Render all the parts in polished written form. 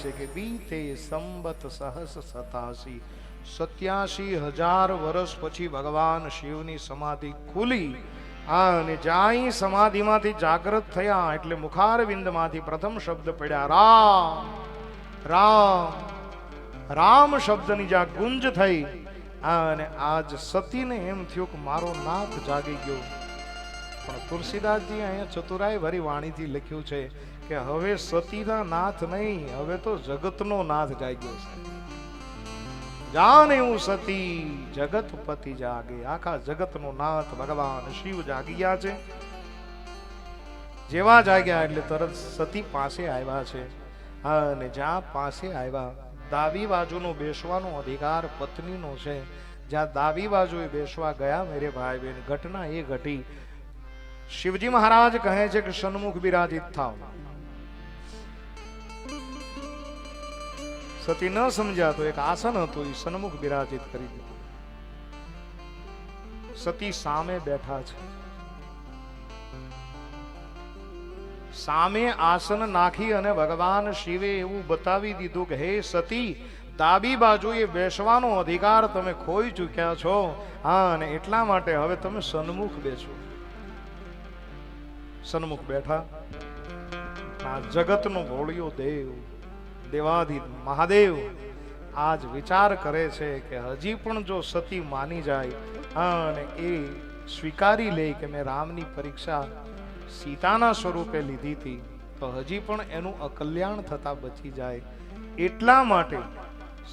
છે કે બીતે સંબત સહસ 87,000 વર્ષ પછી ભગવાન શિવની સમાધિ ખુલી અને જાઈ સમાધિમાંથી જાગૃત થયા એટલે મુખારવિંદમાંથી પ્રથમ શબ્દ પડ્યા રામ રામ રામ શબ્દની જ્યાં ગુંજ થઈ અને આજ સતીને એમ થયું કે મારો નાથ જાગી ગયો. પણ તુલસીદાસજી અહીંયા ચતુરાઈ ભરી વાણીથી લખ્યું છે કે હવે સતીના નાથ નહીં, હવે તો જગતનો નાથ જાગ્યો છે. જાને હું સતી જગતપતિ જાગે, આખા જગતનો નાથ ભગવાન શિવ જાગી ગયા છે. જેવા જાગ્યા એટલે તરત સતી પાસે આવ્યા છે અને જ્યાં પાસે આવ્યા ડાબી બાજુનો બેસવાનો અધિકાર પત્નીનો છે. જ્યાં ડાબી બાજુએ બેસવા ગયા મેરે ભાઈ બહેન ઘટના એ ઘટી. શિવજી મહારાજ કહે છે કે સન્મુખ બિરાજિત થાવ. સતી ન સમજ્યા તો એક આસન હતું એ સન્મુખ બિરાજિત કરી દીધું. સતી સામે બેઠા છે. સામે આસન નાખી અને ભગવાન શિવે એવું બતાવી દીધું કે હે સતી, ડાબી બાજુએ બેસવાનો અધિકાર તમે ખોઈ ચૂક્યા છો. હા, અને એટલા માટે હવે તમે સન્મુખ બેસો. સન્મુખ બેઠા. આ જગતનો ભોળિયો દેવ દેવાધિ મહાદેવ આજ વિચાર કરે છે કે હજી પણ જો સતી માની જાય અને એ સ્વીકારી લે કે મેં રામની પરીક્ષા સીતાના સ્વરૂપે લીધી હતી તો હજી પણ એનું અકલ્યાણ થતા બચી જાય. એટલા માટે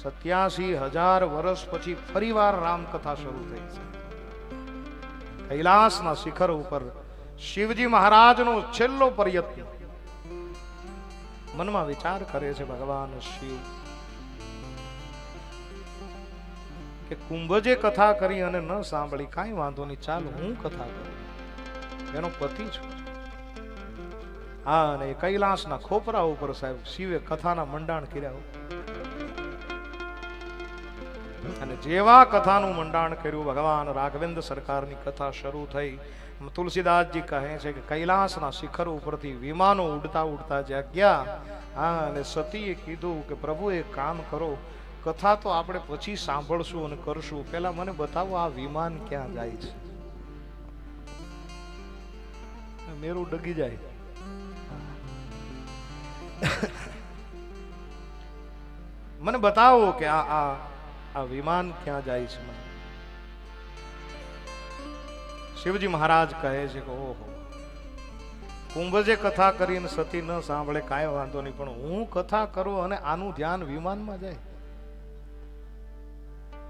87,000 વર્ષ પછી ફરીવાર રામકથા શરૂ થઈ છે. કૈલાસના શિખર ઉપર શિવજી મહારાજનો છેલ્લો પ્રયત્ન. મનમાં વિચાર કરે છે ભગવાન શિવ કે કુંભજે કથા કરી અને ન સાંભળી, કાંઈ વાંધો નહીં, ચાલ હું કથા કરું, એનો પતિ છું. હા, અને કૈલાસના ખોપરા ઉપર સાહેબ શિવે કથાના મંડાણ કર્યા. અને જેવા કથાનું મંડાણ કર્યું ભગવાન રાઘવેન્દ્ર સરકારની કથા શરૂ થઈ. તુલસીદાસજી કહે છે કે કૈલાસના શિખર ઉપરથી વિમાનો ઉડતા ઉડતા જ્યાં ગયા. હા, અને સતીએ કીધું કે પ્રભુ એક કામ કરો, કથા તો આપણે પછી સાંભળશું અને કરશું, પેલા મને બતાવો આ વિમાન ક્યાં જાય છે. મેરું ડગી જાય. મને બતાવો કે આ વિમાન ક્યાં જાય છે. શિવજી મહારાજ કહે છે કે ઓહો, કુંભજે કથા કરીને સતી ન સાંભળે કાંઈ વાંધો નહીં, પણ હું કથા કરું અને આનું ધ્યાન વિમાનમાં જાય.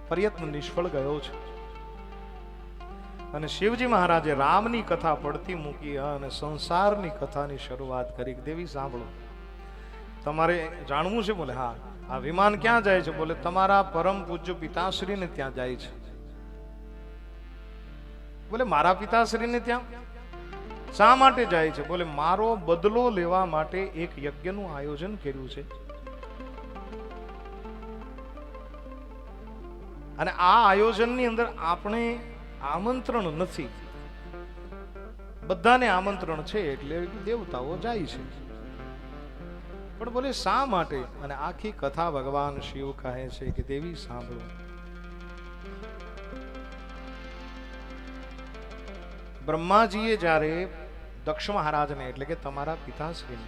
પ્રયત્ન નિષ્ફળ ગયો છે. અને શિવજી મહારાજે રામની કથા પડતી મૂકી અને સંસારની કથાની શરૂઆત કરી. દેવી સાંભળો, તમારે જાણવું છે? બોલે હા. આ વિમાન ક્યાં જાય છે? બોલે તમારા પરમ પૂજ્ય પિતાશ્રીને ત્યાં જાય છે. બોલે મારા પિતાશ્રીને ત્યાં શા માટે જાય છે? બોલે મારો બદલો લેવા માટે એક યજ્ઞનું આયોજન કર્યું છે અને આ આયોજનની અંદર આપણે આમંત્રણ નથી, બધાને આમંત્રણ છે એટલે દેવતાઓ જાય છે. પણ બોલે શા માટે? અને આખી કથા ભગવાન શિવ કહે છે કે દેવી સાંભળો, બ્રહ્માજીએ જ્યારે દક્ષ મહારાજને એટલે કે તમારા પિતાશ્રીને,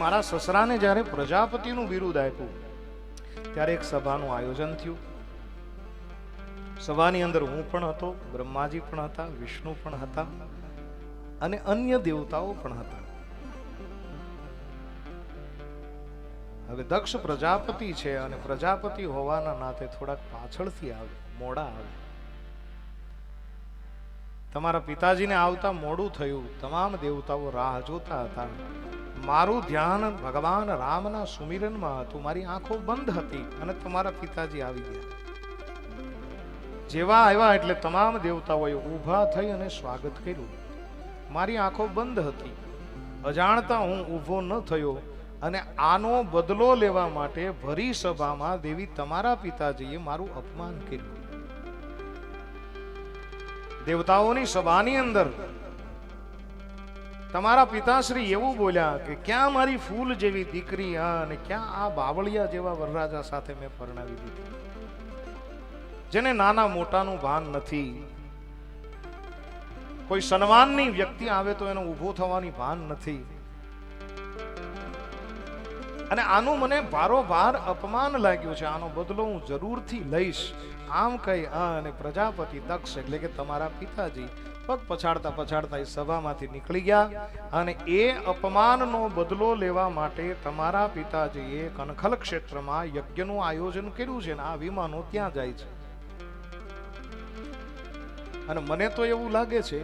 મારા સસરાને જ્યારે પ્રજાપતિનું બિરુદ આપ્યું ત્યારે એક સભાનું આયોજન થયું. સભાની અંદર હું પણ હતો, બ્રહ્માજી પણ હતા, વિષ્ણુ પણ હતા અને અન્ય દેવતાઓ પણ હતા. હવે દક્ષ પ્રજાપતિ છે અને પ્રજાપતિ હોવાના નાતે થોડાક પાછળથી આવે, મોડા આવે. તમારા પિતાજીને આવતા મોડું થયું. તમામ દેવતાઓ રાહ જોતા હતા. મારું ધ્યાન ભગવાન રામના સુમિરનમાં હતું. મારી આંખો બંધ હતી અને તમારા પિતાજી આવી ગયા. જેવા આવ્યા એટલે તમામ દેવતાઓએ ઊભા થઈ અને સ્વાગત કર્યું. મારી આંખો બંધ હતી, અજાણતા હું ઊભો ન થયો અને આનો બદલો લેવા માટે ભરી સભામાં દેવી તમારા પિતાજીએ મારું અપમાન કર્યું. દેવતાઓની સભાની અંદર તમારા પિતાશ્રી એવું બોલ્યા કે ક્યાં મારી ફૂલ જેવી દીકરી અને ક્યાં આ બાવળિયા જેવા વરરાજા સાથે મેં પરણાવી દીધી, જેને નાના મોટાનું ભાન નથી. કોઈ સન્માનની વ્યક્તિ આવે તો એનો ઊભો થવાની ભાન નથી. અને આનું મને ભારોભાર અપમાન લાગ્યું છે, આનો બદલો હું જરૂરથી લઈશ. આમ કહી અને પ્રજાપતિ દક્ષ એટલે કે તમારા પિતાજી પગ પછાડતા પછાડતા એ સભામાંથી નીકળી ગયા. અને એ અપમાનનો બદલો લેવા માટે તમારા પિતાજીએ કનખલ ક્ષેત્રમાં યજ્ઞનું આયોજન કર્યું છે, ને આ વિમાનો ત્યાં જાય છે. અને મને તો એવું લાગે છે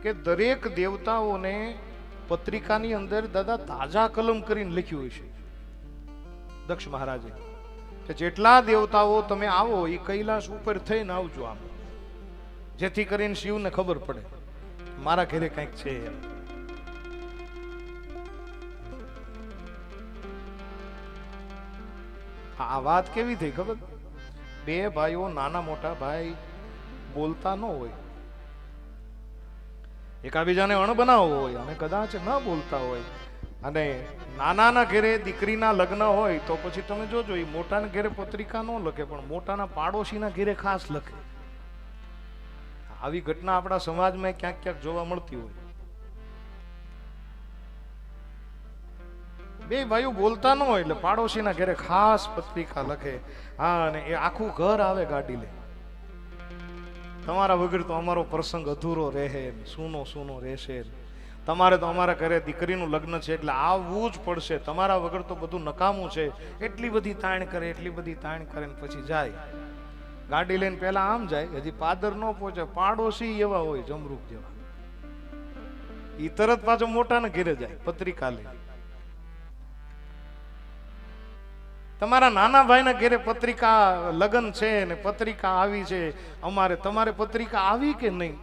કે દરેક દેવતાઓને પત્રિકાની અંદર દાદા તાજા કલમ કરીને લખ્યું છે દક્ષ મહારાજે કે જેટલા દેવતાઓ તમે આવો એ કૈલાસ ઉપર થઈને આવજો, આમ જેથી કરીને શિવને ખબર પડે મારા ઘરે કંઈક છે. આ વાત કેવી થઈ ખબર? બે ભાઈઓ, નાના મોટા ભાઈ બોલતા ન હોય, એકાબીજાને અણબનાવો હોય અને કદાચ ન બોલતા હોય, અને નાનાના ઘરે દીકરીના લગ્ન હોય તો પછી તમે જોજો એ મોટાના ઘરે પત્રિકા ન લખે પણ મોટાના પાડોશીના ઘરે ખાસ લખે. આવી ઘટના આપણા સમાજમાં ક્યાંક ક્યાંક જોવા મળતી હોય. બે ભાઈઓ બોલતા ન હોય એટલે પાડોશીના ઘરે ખાસ પત્રિકા લખે. હા, અને એ આખું ઘર આવે ગાડી લે. તમારા વગર તો અમારો પ્રસંગ અધૂરો રહે, સૂનો સૂનો રહેશે. તમારે તો અમારા ઘરે દીકરીનું લગ્ન છે એટલે આવવું જ પડશે. તમારા વગર તો બધું નકામું છે. એટલી બધી તાણ કરે, એટલી બધી તાણ કરે ને પછી જાય. ગાડી લઈને પેલા આમ જાય, હજી પાદર ન પહોંચે, પાડોશી એવા હોય જમરૂક જેવા, ઈ તરત પાછો મોટાને ઘેરે જાય પત્રિકા લઈ. તમારા નાના ભાઈના ઘરે પત્રિકા લગ્ન છે ને પત્રિકા આવી છે અમારે, તમારે પત્રિકા આવી કે નહીં?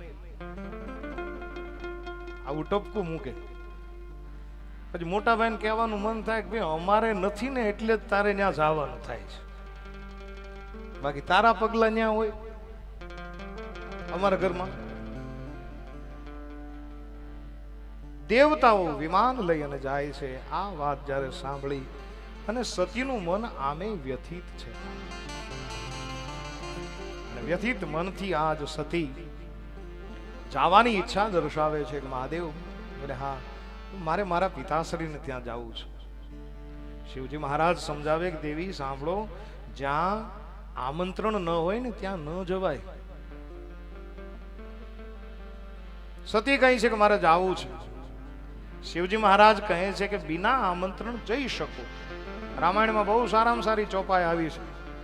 આવું ટપકું મૂકે. પછી મોટા ભાઈને કહેવાનું મન થાય કે ભાઈ અમારે નથી ને એટલે જ તારે ત્યાં જવાનું થાય છે, બાકી તારા પગલા ત્યાં હોય અમારા ઘરમાં. દેવતાઓ વિમાન લઈ અને જાય છે. આ વાત જ્યારે સાંભળી અને સતીનું મન આમે વ્યથિત છે, અને વ્યથિત મનથી આજ સતી જવાની ઈચ્છા દર્શાવે છે કે મહાદેવ, એટલે હા મારે મારા પિતાશ્રીને ત્યાં જવું છે. શિવજી મહારાજ સમજાવે કે દેવી સાંભળો, જ્યાં આમંત્રણ ન હોય ને ત્યાં ન જવાય. સતી કહે છે કે મારે જવું છે. શિવજી મહારાજ કહે છે કે બિના આમંત્રણ જઈ શકો. રામાયણમાં બહુ સારામાં સારી ચોપાઈ આવી છે,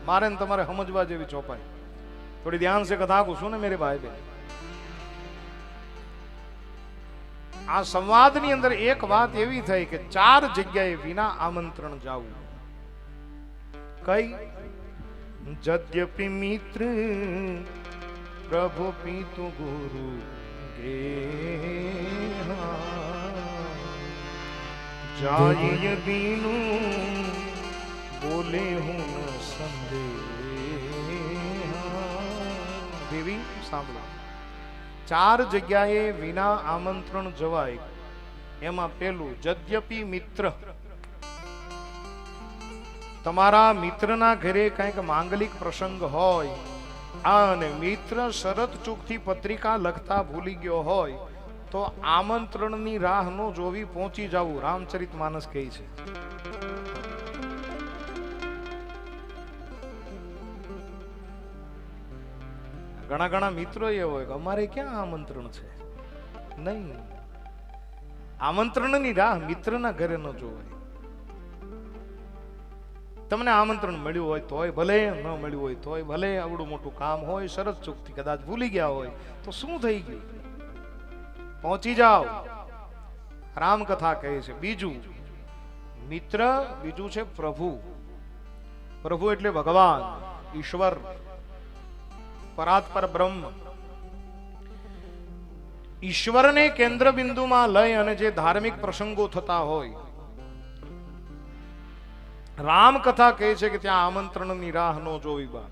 મારે ને તમારે સમજવા જેવી ચોપાઈ. થોડી ધ્યાન से कथा को सुने मेरे भाई बहन. આ સંવાદની અંદર એક વાત એવી થઈ કે 4 જગ્યાએ વિના આમંત્રણ જાવું. કઈ? यद्यपि मित्र प्रभु पीतु गुरु गेहा जाय बीनु बोले હું સંદેહા. દેવી સાંભળો, 4 જગ્યાએ વિના આમંત્રણ જવાય. એમાં પેલું यद्यपि મિત્ર, તમારા મિત્રના ઘરે કંઈક માંગલિક પ્રસંગ હોય અને મિત્ર શરત ચૂકથી પત્રિકા લખતા ભૂલી ગયો હોય તો આમંત્રણની રાહ ન જોવી, પહોંચી જવું. રામચરિતમાનસ કહે છે. ઘણા ઘણા મિત્રો એ હોય કે અમારે ક્યાં આમંત્રણ છે, નહીં. આમંત્રણની રાહ મિત્રના ઘરે ન જોવાય. તમને આમંત્રણ મળ્યું હોય તોય ભલે, ન મળ્યું હોય તોય ભલે, આવડું મોટું કામ હોય, શરત ચૂકથી કદાચ ભૂલી ગયા હોય તો શું થઈ ગયું, પહોંચી જાઓ. રામકથા કહે છે. બીજું મિત્ર, બીજું છે પ્રભુ. પ્રભુ એટલે ભગવાન, ઈશ્વર, પરાત્પર બ્રહ્મ. ઈશ્વરને કેન્દ્ર બિંદુમાં લઈ અને જે ધાર્મિક પ્રસંગો થતા હોય, રામકથા કહે છે કે ત્યાં આમંત્રણની રાહ ન જોવી. બા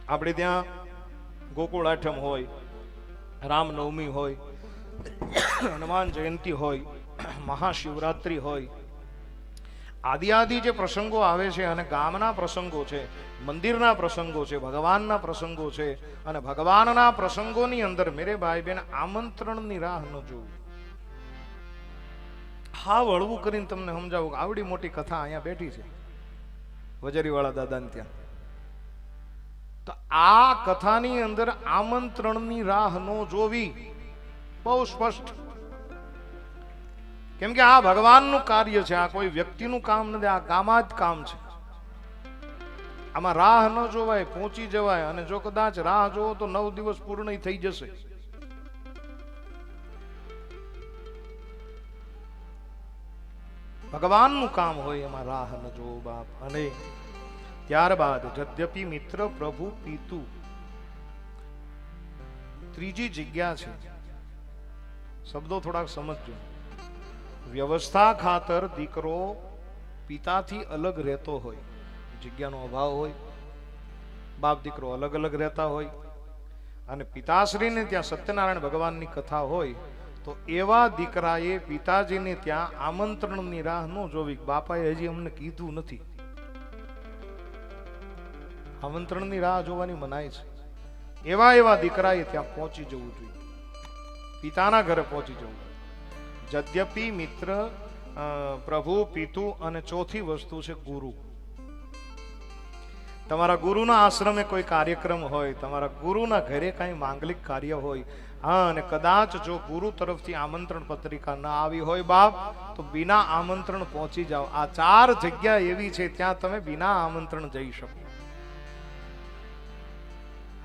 આપણે ત્યાં ગોકુળ આઠમ હોય, રામનવમી હોય, હનુમાન જયંતિ હોય, મહાશિવરાત્રિ હોય, આદિ જે પ્રસંગો આવે છે અને ગામના પ્રસંગો છે, મંદિરના પ્રસંગો છે, ભગવાનના પ્રસંગો છે, અને ભગવાનના પ્રસંગોની અંદર મેરે ભાઈ બેન આમંત્રણની રાહ ન જોવી. હા, વળવું કરીને તમને સમજાવું, આવડી મોટી કથા અહીંયા બેઠી છે વજરીવાળા દાદાને ત્યાં. તો આ કથાની અંદર આમંત્રણની રાહ ન જોવી, બહુ સ્પષ્ટ. કેમ કે આ ભગવાનનું કાર્ય છે, આ કોઈ વ્યક્તિનું કામ નથી, આ ગામા જ કામ છે. આમાં રાહ ન જોવાય, પહોંચી જવાય. અને જો કદાચ રાહ જોવો તો 9 દિવસ પૂર્ણ થઈ જશે. ભગવાનનું કામ હોય એમાં રાહ ન જોવો બાપ. અને ત્યારબાદ જદ્યપી મિત્ર પ્રભુ પિતુ, ત્રીજી જગ્યા છે. શબ્દો થોડાક સમજજો. વ્યવસ્થા ખાતર દીકરો પિતાથી અલગ રહેતો હોય, જગ્યાનો અભાવ હોય, બાપ દીકરો અલગ અલગ રહેતા હોય, અને પિતાશ્રીને ત્યાં સત્યનારાયણ ભગવાનની કથા હોય, તો એવા દીકરાએ પિતાજીને ત્યાં આમંત્રણની રાહ ન જોવી. બાપાએ હજી અમને કીધું નથી. આમંત્રણની રાહ જોવાની મનાય છે. એવા દીકરાએ ત્યાં પહોંચી જવું જોઈએ, પિતાના ઘરે પહોંચી જવું. જદ્યપી મિત્ર પ્રભુ પિતુ, અને ચોથી વસ્તુ છે ગુરુ. તમારા ગુરુના આશ્રમે કોઈ કાર્યક્રમ હોય, તમારા ગુરુના ઘરે કઈ માંગલિક કાર્ય હોય, હા, અને કદાચ જો ગુરુ તરફથી આમંત્રણ પત્રિકા ના આવી હોય બાપ, તો બિના આમંત્રણ પહોંચી જાઓ. આ 4 જગ્યા એવી છે ત્યાં તમે બિના આમંત્રણ જઈ શકો.